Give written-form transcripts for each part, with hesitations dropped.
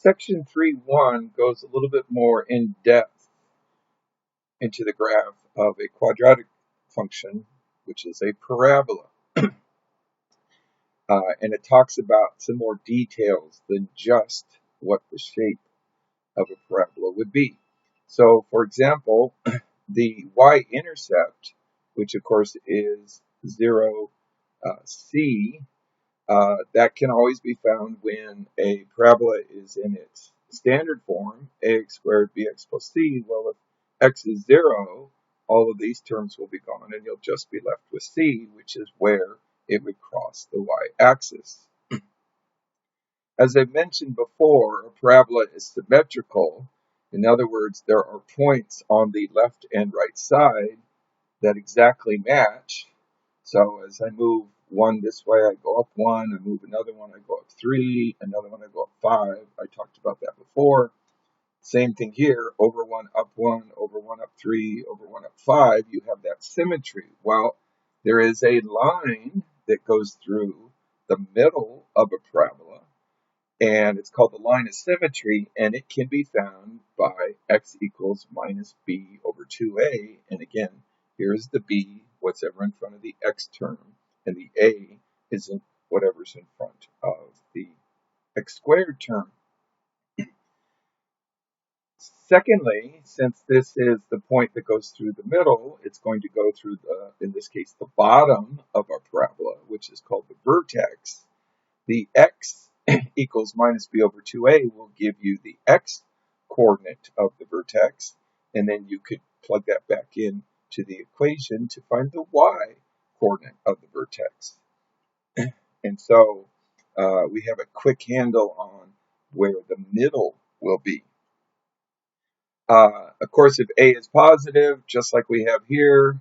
Section 3.1 goes a little bit more in depth into the graph of a quadratic function, which is a parabola. And it talks about some more details than just what the shape of a parabola would be. So, for example, the y-intercept, which of course is 0, c, that can always be found when a parabola is in its standard form, ax squared bx plus c. Well, if x is 0, all of these terms will be gone, and you'll just be left with c, which is where it would cross the y-axis. As I mentioned before, a parabola is symmetrical. In other words, there are points on the left and right side that exactly match. So as I move one this way, I go up 1. I move another one, I go up 3. Another one, I go up 5. I talked about that before. Same thing here, over 1, up 1, over 1, up 3, over 1, up 5. You have that symmetry. Well, there is a line that goes through the middle of a parabola, and it's called the line of symmetry, and it can be found by x equals minus b over 2a. And again, here's the b, what's ever in front of the x term, and the a is whatever's in front of the x squared term. Secondly, since this is the point that goes through the middle, it's going to go through in this case, the bottom of our parabola, which is called the vertex. The x equals minus b over 2a will give you the x coordinate of the vertex, and then you could plug that back in to the equation to find the y coordinate of the vertex. And so we have a quick handle on where the middle will be. Of course, if a is positive, just like we have here,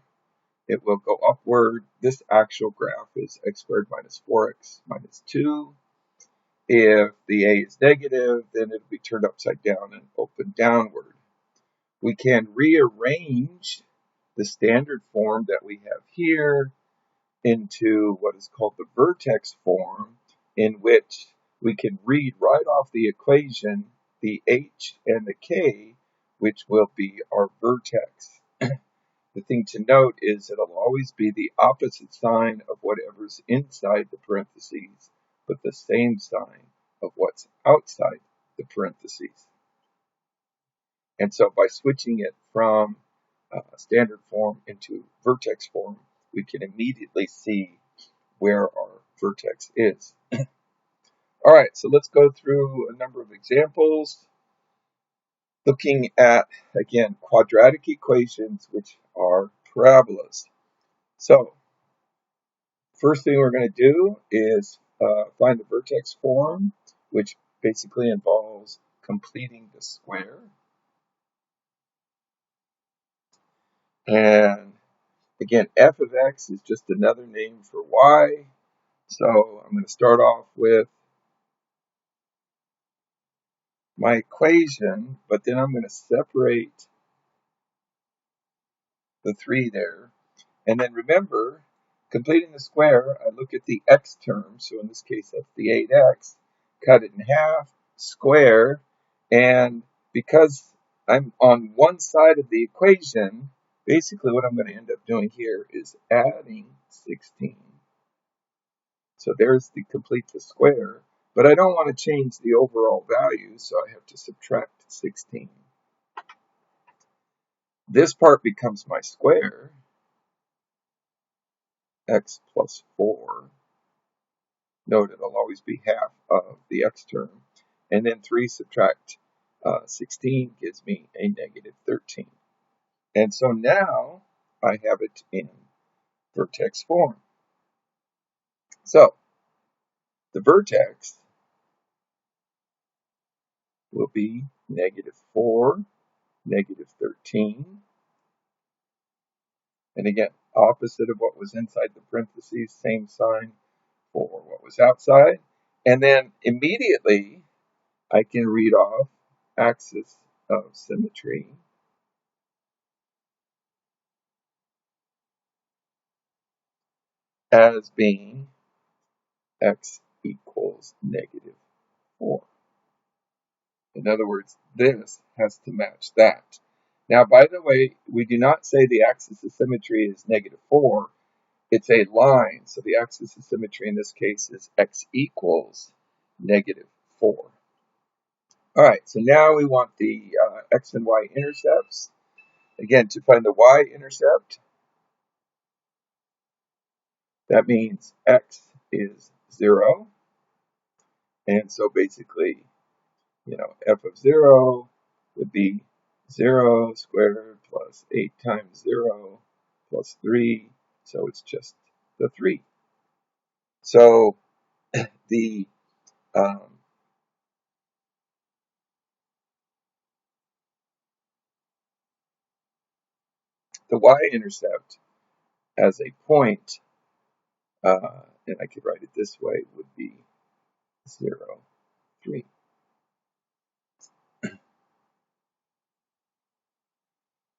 it will go upward. This actual graph is x squared minus 4x minus 2. If the a is negative, then it'll be turned upside down and open downward. We can rearrange the standard form that we have here into what is called the vertex form, in which we can read right off the equation the h and the k, which will be our vertex. The thing to note is it'll always be the opposite sign of whatever's inside the parentheses, but the same sign of what's outside the parentheses. And so by switching it from standard form into vertex form, we can immediately see where our vertex is. All right, so let's go through a number of examples, looking at, again, quadratic equations, which are parabolas. So first thing we're going to do is find the vertex form, which basically involves completing the square. And again, f of x is just another name for y. So I'm going to start off with my equation, but then I'm going to separate the 3 there. And then remember, completing the square, I look at the x term, so in this case that's the 8x, cut it in half, square, and because I'm on one side of the equation, basically what I'm going to end up doing here is adding 16. So there's the complete the square, but I don't want to change the overall value, so I have to subtract 16. This part becomes my square, x plus 4. Note it'll always be half of the x term. And then 3 subtract 16 gives me a negative 13. And so now I have it in vertex form. So the vertex will be negative 4, negative 13. And again, opposite of what was inside the parentheses, same sign for what was outside. And then immediately I can read off axis of symmetry as being x equals negative 4. In other words, this has to match that. Now, by the way, we do not say the axis of symmetry is -4. It's a line, so the axis of symmetry in this case is x equals -4. All right, so now we want the x and y intercepts. Again, to find the y-intercept, that means x is 0. And so basically, f of 0 would be 0 squared plus 8 times 0 plus 3. So it's just the 3. So the the y-intercept as a point, and I could write it this way, would be 0, 3.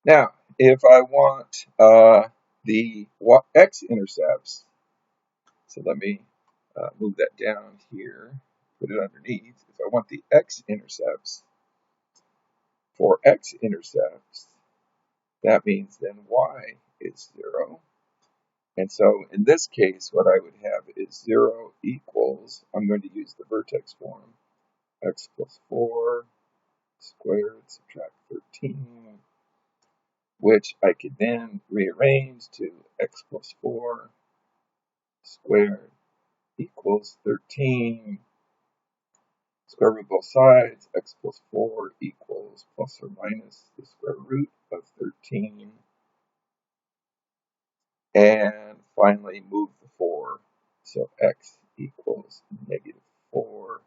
Now, if I want the x-intercepts, so let me move that down here, put it underneath. If I want the x-intercepts, for x-intercepts, that means then y is 0. And so in this case, what I would have is 0 equals, I'm going to use the vertex form, x plus 4 squared, subtract 13, which I could then rearrange to x plus 4 squared equals 13. Square root both sides, x plus 4 equals plus or minus the square root of 13. And finally move the 4. So x equals -4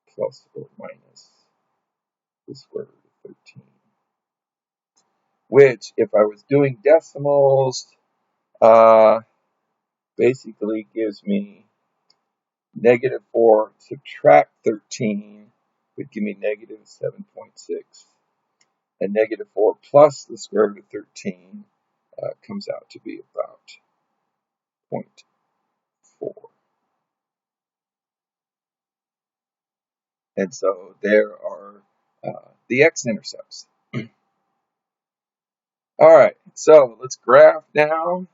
plus or minus the square root of 13. Which, if I was doing decimals, basically gives me -4 subtract 13 would give me -7.6. And -4 plus the square root of 13 comes out to be about 0.4. And so there are the x-intercepts. All right, so let's graph now.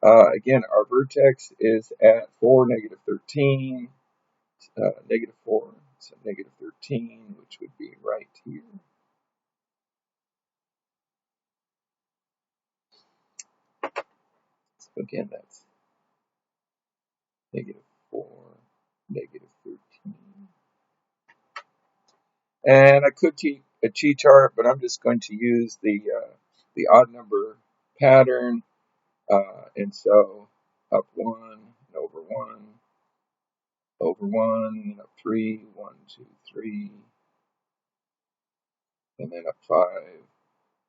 Again, our vertex is at 4, -13, -4, so -13, which would be right here. So again, that's -4, -13. And I could keep a T-chart, but I'm just going to use the odd number pattern. And so up 1 and over 1, over 1, and up 3, 1, 2, 3, and then up 5.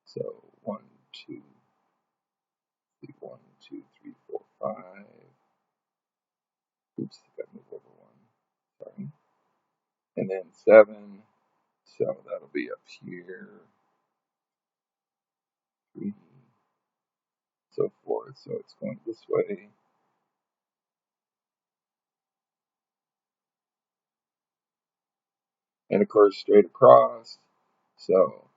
So 1, 2, 3, 1, 2, 3, 4, 5. Oops, I got to move over 1. Sorry. And then 7. So that'll be up here. 3. So forth. So it's going this way. And of course, straight across. So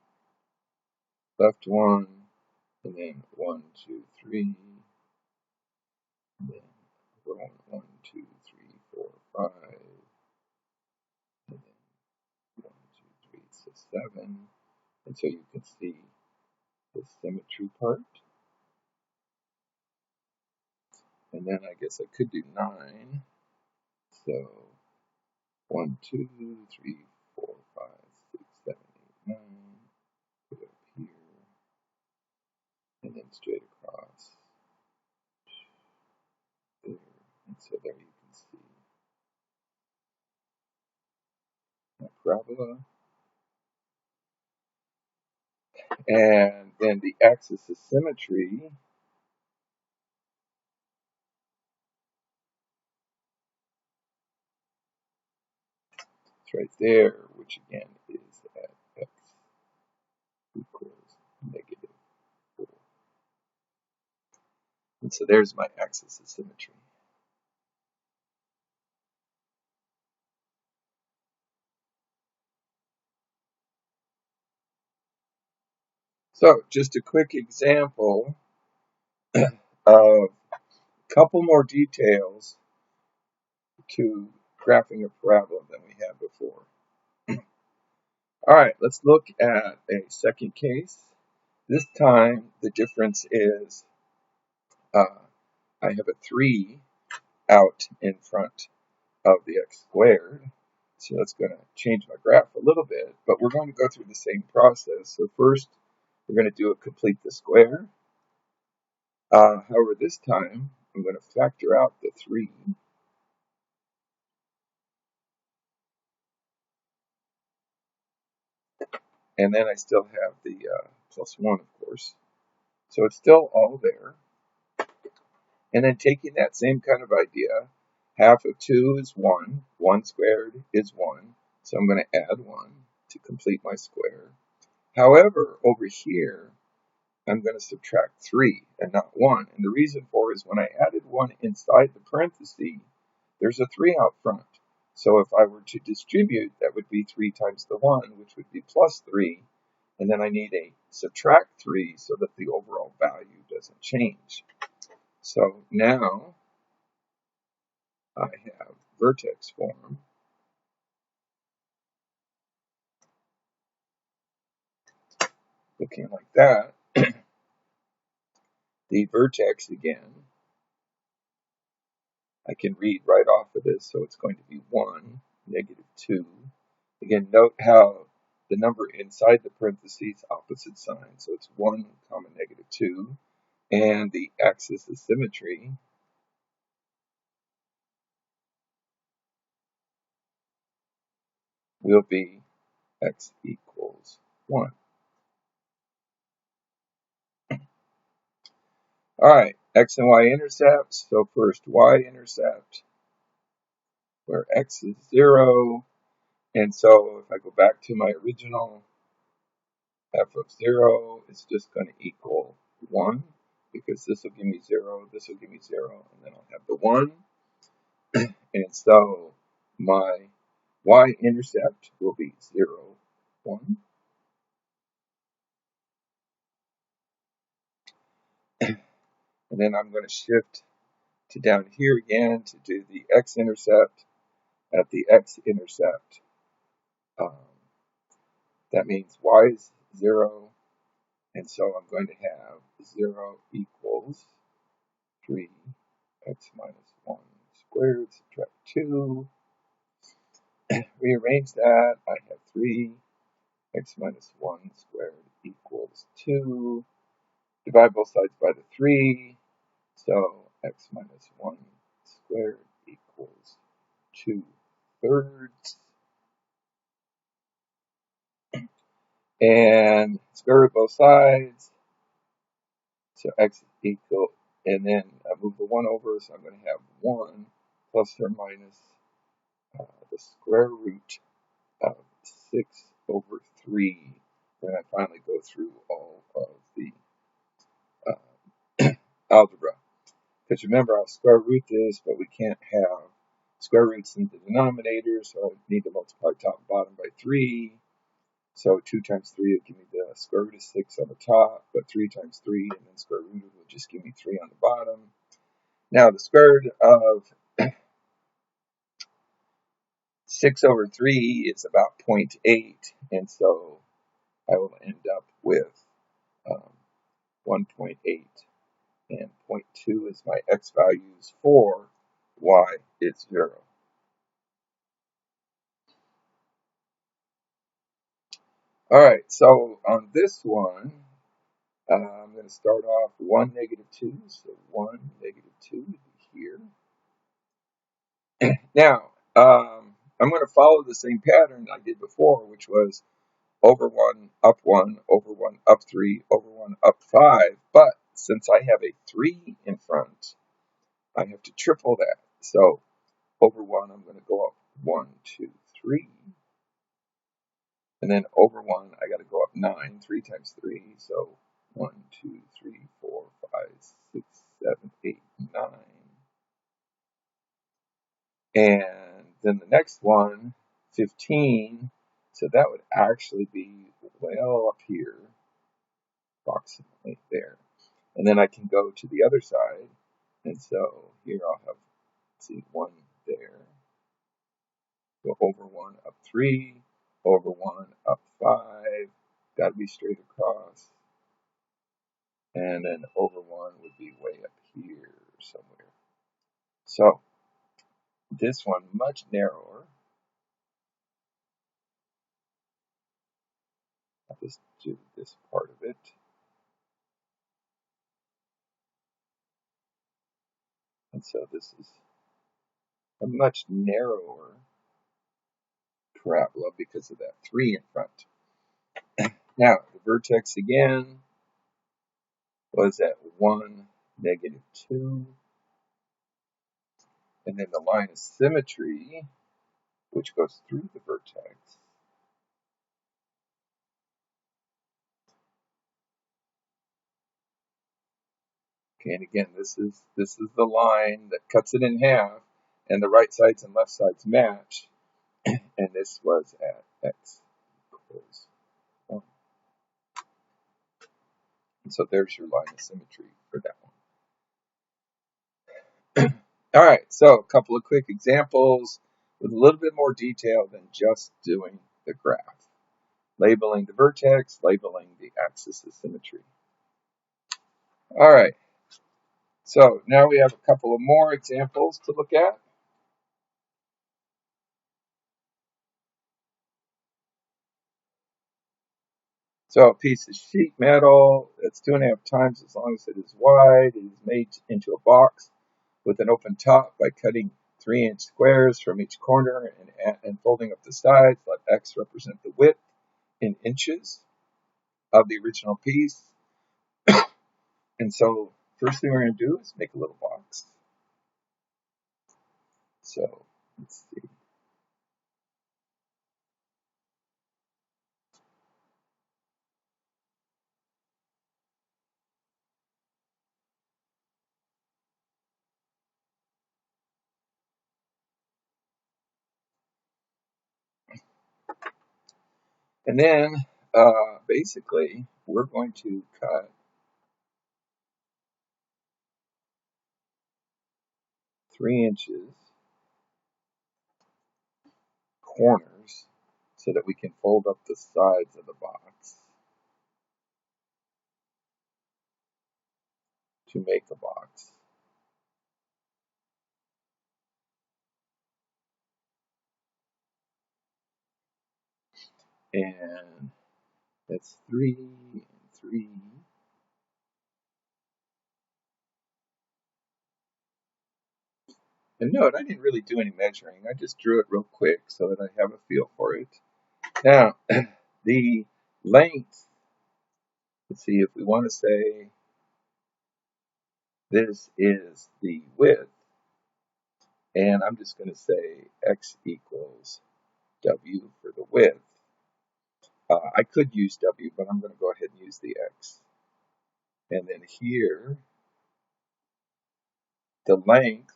left 1, and then 1, 2, 3, and then over 1, 2, 3, 4, 5, and then 1, 2, 3, so 7. And so you can see the symmetry part. And then I guess I could do 9. So 1, 2, 3, 4, 5, 6, 7, 8, 9. Put it up here. And then straight across. There. And so there you can see my parabola. And then the axis of symmetry is right there, which again is at x equals -4. And so there's my axis of symmetry. So, just a quick example of a couple more details to graphing a parabola than we had before. All right, let's look at a second case. This time, the difference is I have a 3 out in front of the x squared. So that's going to change my graph a little bit, but we're going to go through the same process. So first, we're going to do a complete the square. However, this time, I'm going to factor out the 3. And then I still have the plus 1, of course. So it's still all there. And then taking that same kind of idea, half of 2 is 1. 1 squared is 1. So I'm going to add 1 to complete my square. However, over here, I'm going to subtract 3 and not 1. And the reason for it is when I added 1 inside the parenthesis, there's a 3 out front. So if I were to distribute, that would be 3 times the 1, which would be plus 3. And then I need a subtract 3 so that the overall value doesn't change. So now I have vertex form. Looking like that. The vertex again, I can read right off of this, so it's going to be 1, negative 2. Again, note how the number inside the parentheses opposite sign, so it's 1 comma negative 2, and the axis of symmetry will be x equals 1. All right, x and y intercepts. So first y-intercept, where x is 0. And so if I go back to my original, f of 0 is just going to equal 1, because this will give me 0, this will give me 0, and then I'll have the 1. And so my y-intercept will be 0, 1. And then I'm going to shift to down here again to do the x-intercept at the x-intercept. That means y is 0, and so I'm going to have 0 equals 3 x minus 1 squared, subtract 2. Rearrange that, I have 3 x minus 1 squared equals 2. Divide both sides by the 3, so x minus 1 squared equals 2/3. And square root both sides, so x is equal, and then I move the 1 over, so I'm going to have 1 plus or minus the square root of 6/3. Then I finally go through all of the algebra. Because remember, I'll square root this, but we can't have square roots in the denominator, so I need to multiply top and bottom by 3. So 2 times 3 will give me the square root of 6 on the top, but 3 times 3, and then square root will just give me 3 on the bottom. Now, the square root of 6/3 is about 0.8, and so I will end up with 1.8, and 0.2 is my x values for y is 0. All right, so on this one, I'm going to start off 1, negative 2, so 1, negative 2 here. Now, I'm going to follow the same pattern I did before, which was over 1, up 1, over 1, up 3, over 1, up 5. But since I have a 3 in front, I have to triple that. So over 1, I'm going to go up 1, 2, 3. And then over 1, I got to go up 9, 3 times 3. So 1, 2, 3, 4, 5, 6, 7, 8, 9. And then the next one, 15. So that would actually be well up here. approximately there. And then I can go to the other side. And so here I'll have, let's see, 1 there. Go over 1, up 3, over 1, up 5. Got to be straight across. And then over 1 would be way up here somewhere. So this one much narrower. I'll just do this part of it. And so this is a much narrower parabola because of that 3 in front. Now, the vertex again was at 1, -2. And then the line of symmetry, which goes through the vertex, okay, and again, this is the line that cuts it in half, and the right sides and left sides match, and this was at x equals 1. And so there's your line of symmetry for that one. All right, so a couple of quick examples with a little bit more detail than just doing the graph. Labeling the vertex, labeling the axis of symmetry. All right, so now we have a couple of more examples to look at. So a piece of sheet metal that's 2.5 times as long as it is wide is made into a box with an open top by cutting 3-inch squares from each corner and folding up the sides. Let x represent the width in inches of the original piece. And so first thing we're going to do is make a little box. So let's see. And then basically we're going to cut 3 inches corners so that we can fold up the sides of the box to make a box. And that's 3 and 3. And note, I didn't really do any measuring. I just drew it real quick so that I have a feel for it. Now, the length, let's see, if we want to say this is the width, and I'm just going to say x equals w for the width. I could use w, but I'm going to go ahead and use the x. And then here, the length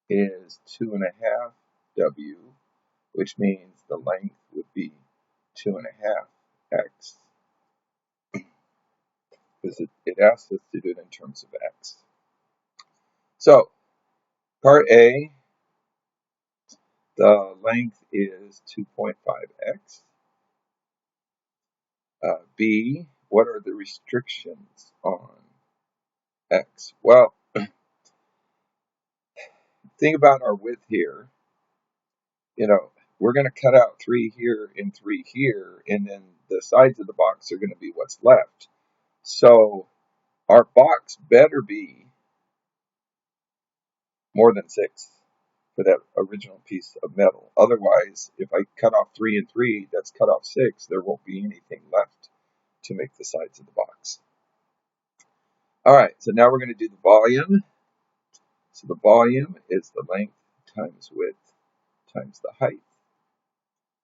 is 2.5 w, which means the length would be 2.5 x, because it asks us to do it in terms of x. So, part A, the length is 2.5x. B, what are the restrictions on x? Well, think about our width here. You know, we're going to cut out 3 here and 3 here, and then the sides of the box are going to be what's left. So our box better be more than 6 for that original piece of metal. Otherwise, if I cut off 3 and 3, that's cut off 6, there won't be anything left to make the sides of the box. All right, so now we're going to do the volume. So the volume is the length times width times the height,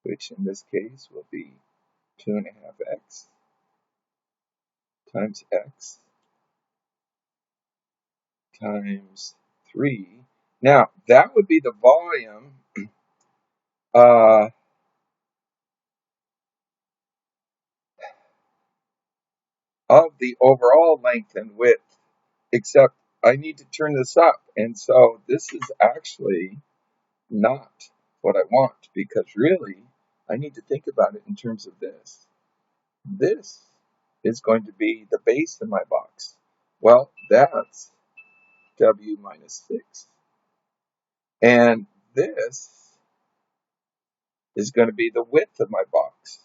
which in this case will be 2.5x times x times 3. Now, that would be the volume of the overall length and width, except I need to turn this up. And so this is actually not what I want, because really I need to think about it in terms of this. This is going to be the base of my box. Well, that's W minus 6. And this is going to be the width of my box,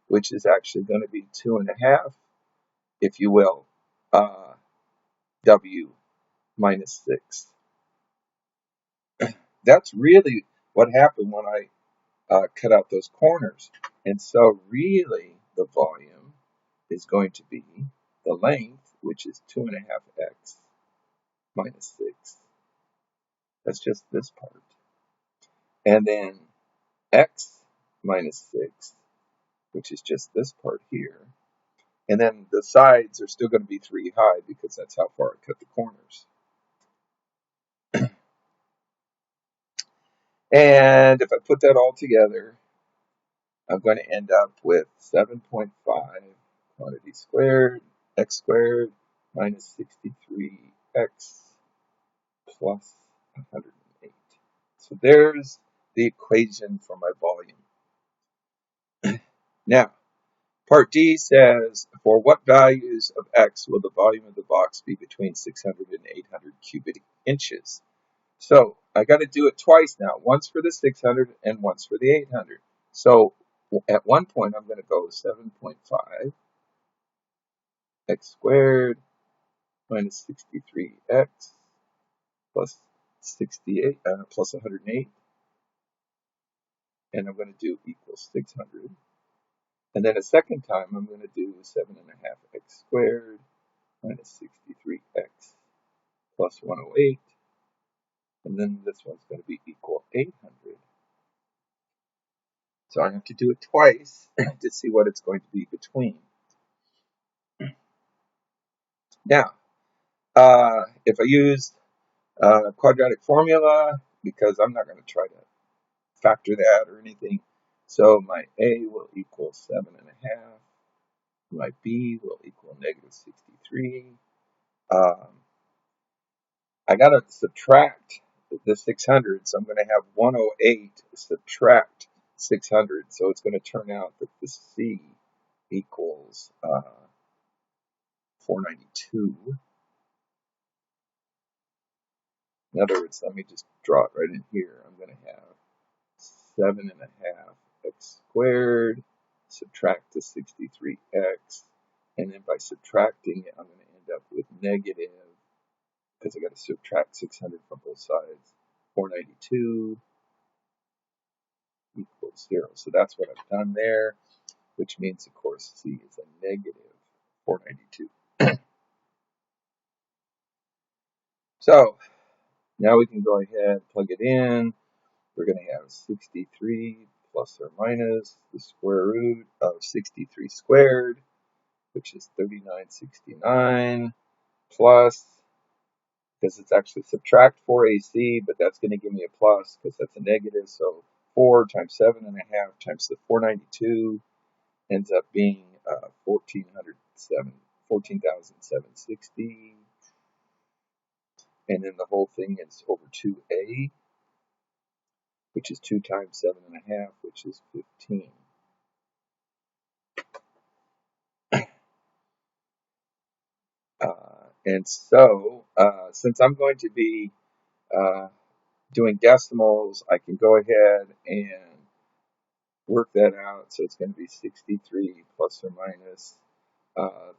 which is actually going to be 2.5, if you will, W minus 6. That's really what happened when I cut out those corners. And so really the volume is going to be the length, which is 2.5x minus 6. That's just this part. And then x minus 6, which is just this part here. And then the sides are still going to be 3 high because that's how far I cut the corners. And if I put that all together, I'm going to end up with 7.5 quantity squared, x squared, minus 63x plus 108. So there's the equation for my volume. Now, part D says, for what values of x will the volume of the box be between 600 and 800 cubic inches? So I got to do it twice now, once for the 600 and once for the 800. So at one point, I'm going to go 7.5 x squared minus 63x plus 68 plus 108, and I'm going to do equals 600. And then a second time, I'm going to do 7.5x squared minus 63x plus 108, and then this one's going to be equal 800. So I have to do it twice to see what it's going to be between. Now, if I use quadratic formula, because I'm not going to try to factor that or anything, so my A will equal 7.5, my B will equal negative 63. I got to subtract the 600, so I'm going to have 108 subtract 600, so it's going to turn out that the C equals 492. In other words, let me just draw it right in here. I'm going to have 7.5 x squared, subtract the 63x, and then by subtracting it, I'm going to end up with negative, because I got to subtract 600 from both sides, 492 equals 0. So that's what I've done there, which means, of course, C is a negative 492. So now we can go ahead, plug it in. We're going to have 63 plus or minus the square root of 63 squared, which is 3969, plus, because it's actually subtract 4ac, but that's going to give me a plus because that's a negative. So 4 times 7.5 times the 492 ends up being 14,760. And then the whole thing is over 2a, which is 2 times 7.5, which is 15. And so, since I'm going to be doing decimals, I can go ahead and work that out. So it's going to be 63 plus or minus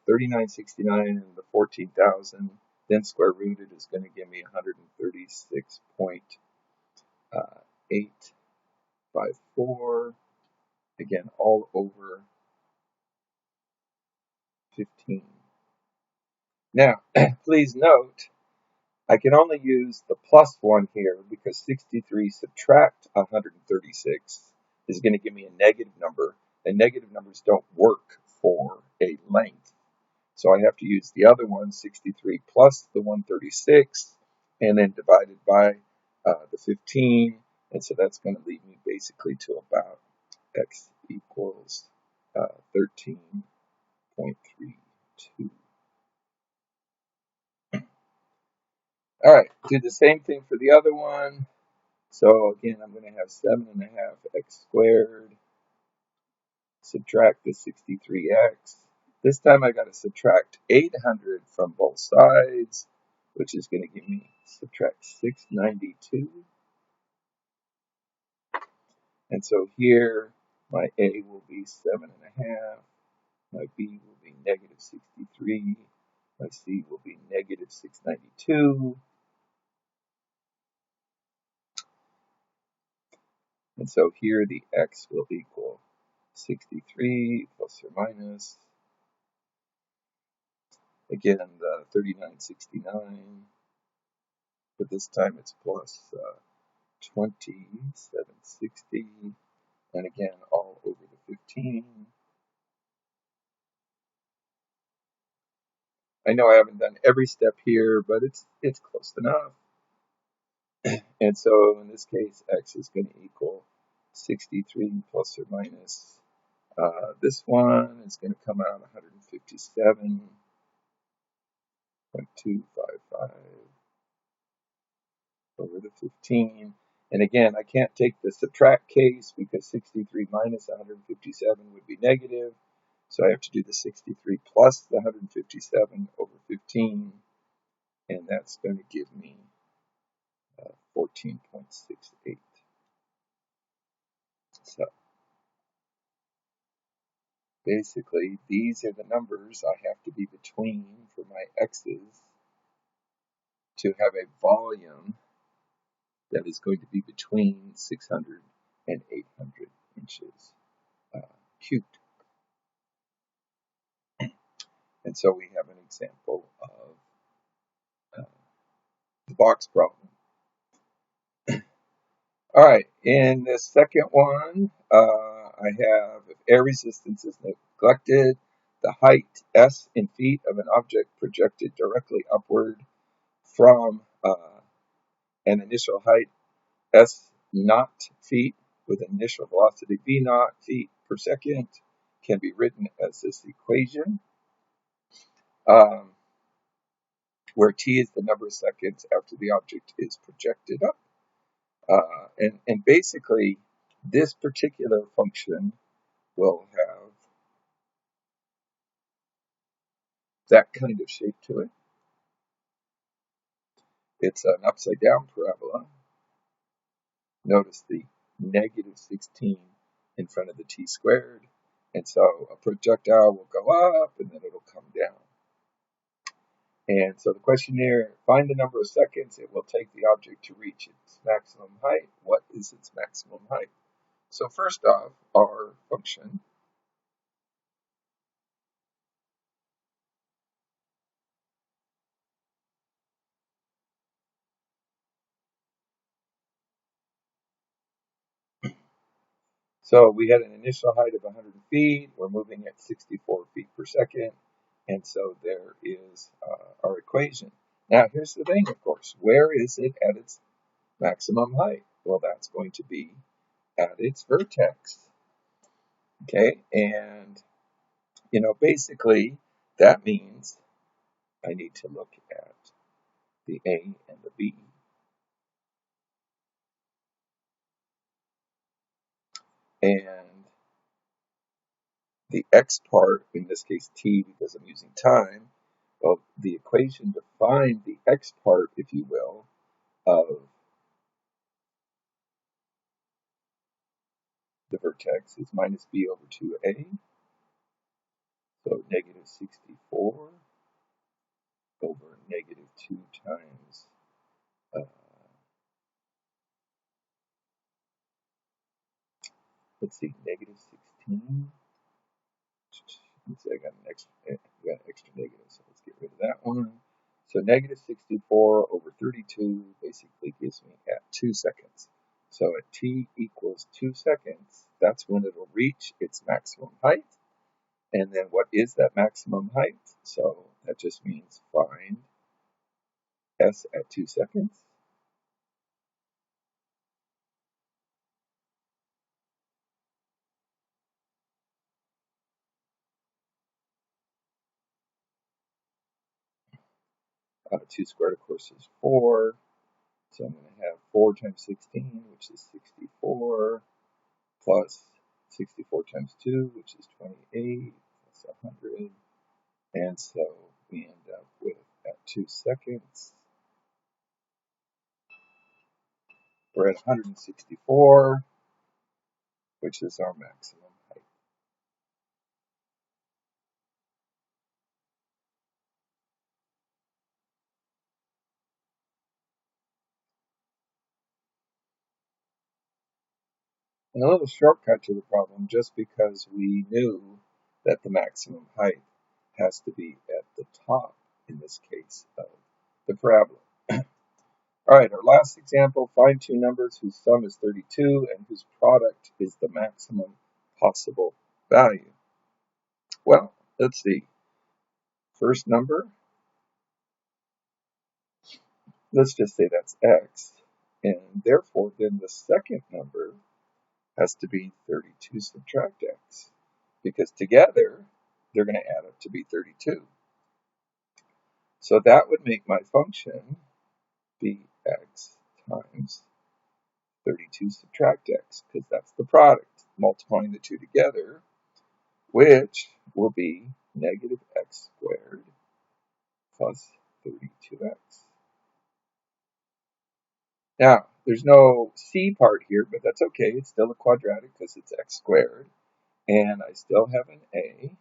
3969 and the 14,000. Then square rooted is going to give me 136.854. Again, all over 15. Now, please note, I can only use the plus one here because 63 subtract 136 is going to give me a negative number, and negative numbers don't work for a length. So I have to use the other one, 63 plus the 136, and then divided by the 15, and so that's going to lead me basically to about x equals 13.32. 2. All right, do the same thing for the other one. So again, I'm going to have 7.5 x squared, subtract the 63x. This time I got to subtract 800 from both sides, which is going to give me subtract 692. And so here my A will be 7.5, my B will be negative 63, my C will be negative 692. And so here the x will equal 63 plus or minus, again, the 3969, but this time it's plus 2760, and again, all over the 15. I know I haven't done every step here, but it's close enough. And so in this case, x is going to equal 63 plus or minus. This one is going to come out 157.255 over the 15. And again, I can't take the subtract case because 63 minus 157 would be negative. So I have to do the 63 plus the 157 over 15. And that's going to give me 14.68. So basically, these are the numbers I have to be between for my x's to have a volume that is going to be between 600 and 800 inches cubed. And so we have an example of the box problem. All right, in the second one, I have if air resistance is neglected, the height s in feet of an object projected directly upward from an initial height s naught feet with an initial velocity v naught feet per second can be written as this equation, where t is the number of seconds after the object is projected up. And basically, this particular function will have that kind of shape to it. It's an upside down parabola. Notice the negative 16 in front of the t squared. And so a projectile will go up and then it'll come down. And so the question here, find the number of seconds it will take the object to reach its maximum height. What is its maximum height? So first off, our function so we had an initial height of 100 feet. We're moving at 64 feet per second. And so there is our equation. Now, here's the thing, of course. Where is it at its maximum height? Well, that's going to be at its vertex. Okay, and, basically, that means I need to look at the A and the B. And the x part, in this case t because I'm using time, well, the equation to find the x part, if you will, of the vertex is minus b over 2a, so negative 64 over negative 2 times let's see, negative 16. Let's see, I got an extra negative, so let's get rid of that one. So negative 64 over 32 basically gives me at 2 seconds. So at t equals 2 seconds, that's when it'll reach its maximum height. And then what is that maximum height? So that just means find s at 2 seconds. 2 squared, of course, is 4. So I'm going to have 4 times 16, which is 64, plus 64 times 2, which is 28, plus 100. And so we end up with, at 2 seconds, we're at 164, which is our maximum height. And a little shortcut to the problem, just because we knew that the maximum height has to be at the top, in this case, of the parabola. All right, our last example, find two numbers whose sum is 32 and whose product is the maximum possible value. Well, let's see. First number, let's just say that's x, and therefore then the second number has to be 32 subtract x, because together they're going to add up to be 32. So that would make my function be x times 32 subtract x, because that's the product, multiplying the two together, which will be negative x squared plus 32x. Now, there's no c part here, but that's okay. It's still a quadratic because it's x squared. And I still have an a,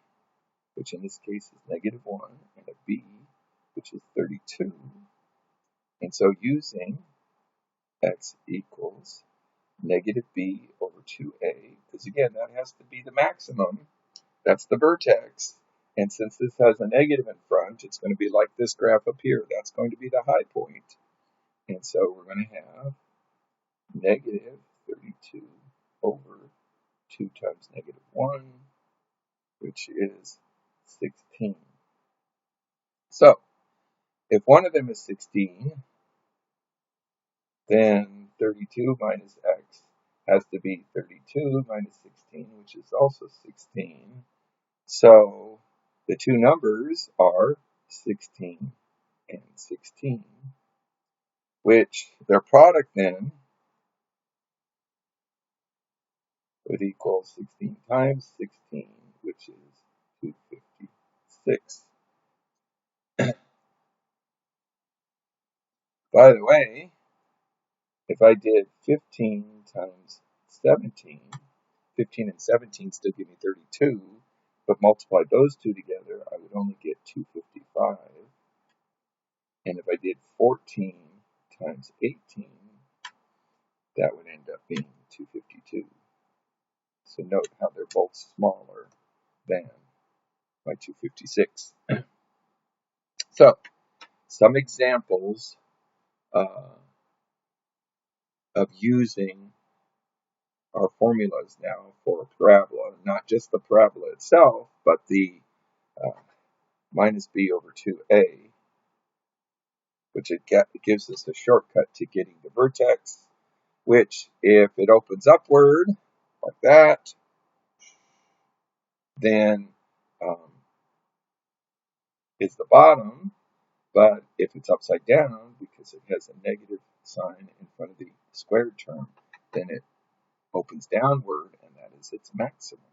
which in this case is negative 1, and a b, which is 32. And so using x equals negative b over 2a, because again, that has to be the maximum. That's the vertex. And since this has a negative in front, it's going to be like this graph up here. That's going to be the high point. And so we're going to have negative 32 over 2 times negative 1, which is 16. So if one of them is 16, then 32 minus x has to be 32 minus 16, which is also 16. So the two numbers are 16 and 16, which their product then would equal 16 times 16, which is 256. By the way, if I did 15 times 17, 15 and 17 still give me 32, but multiply those two together, I would only get 255. And if I did 14 times 18, that would end up being 252. So note how they're both smaller than my 256. So, some examples of using our formulas now for a parabola, not just the parabola itself, but the minus b over 2a, which it gives us a shortcut to getting the vertex, which if it opens upward like that, then is the bottom, but if it's upside down, because it has a negative sign in front of the squared term, then it opens downward, and that is its maximum.